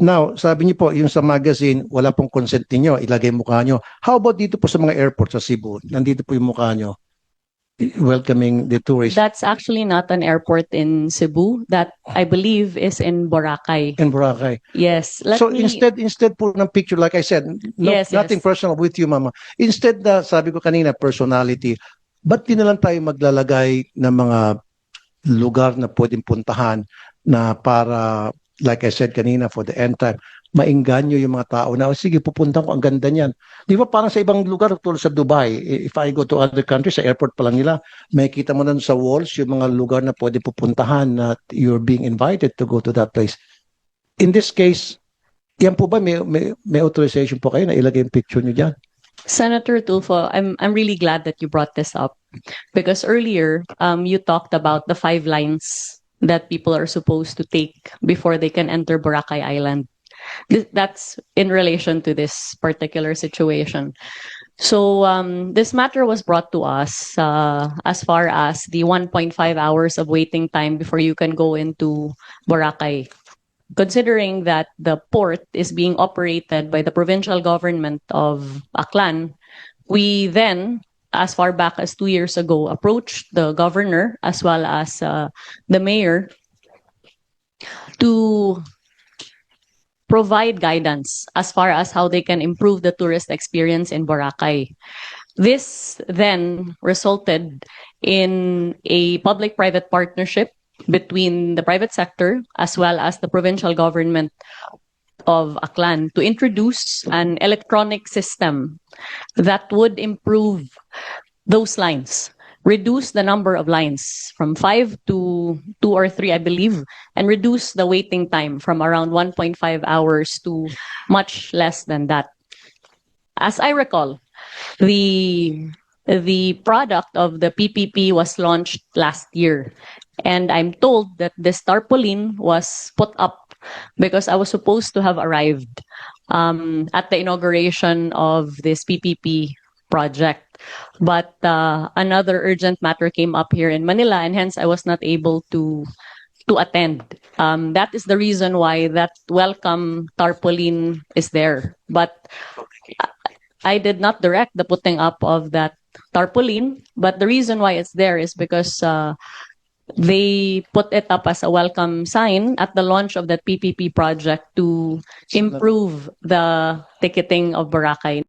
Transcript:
Now, sabi niyo po, yung sa magazine, wala pong consent niyo, ilagay mukha niyo. How about dito po sa mga airport sa Cebu? Nandito po yung mukha niyo, welcoming the tourists That's actually not an airport in Cebu. That I believe is in Boracay. in Boracay. Yes. Let So me. instead po ng picture, like I said, no, Yes, nothing yes. personal with you, Mama. Instead na, sabi ko kanina, personality, ba't di na lang tayo maglalagay ng mga lugar na pwedeng puntahan na para, like I said kanina, for the end time, maingganyo yung mga tao na, "Oh, sige, pupunta ko, ang ganda niyan." Di ba parang sa ibang lugar, tulad sa Dubai, if I go to other countries, sa airport pa lang nila, makikita mo na sa walls yung mga lugar na pwede pupuntahan na you're being invited to go to that place. In this case, yan po ba, may authorization po kayo na ilagay yung picture nyo dyan? Senator Tulfo, I'm really glad that you brought this up because earlier you talked about the 5 lines that people are supposed to take before they can enter Boracay Island. That's in relation to this particular situation. So this matter was brought to us as far as the 1.5 hours of waiting time before you can go into Boracay. Considering that the port is being operated by the provincial government of Aklan, we then, as far back as 2 years ago, approached the governor as well as the mayor to provide guidance as far as how they can improve the tourist experience in Boracay. This then resulted in a public-private partnership between the private sector as well as the provincial government of Aklan to introduce an electronic system that would improve those lines, reduce the number of lines from 5 to 2 or 3, I believe, and reduce the waiting time from around 1.5 hours to much less than that. As I recall, the product of the PPP was launched last year. And I'm told that this tarpaulin was put up because I was supposed to have arrived at the inauguration of this PPP project. But another urgent matter came up here in Manila, and hence I was not able to attend. That is the reason why that welcome tarpaulin is there. But I did not direct the putting up of that tarpaulin, but the reason why it's there is because they put it up as a welcome sign at the launch of that PPP project to improve the ticketing of Boracay.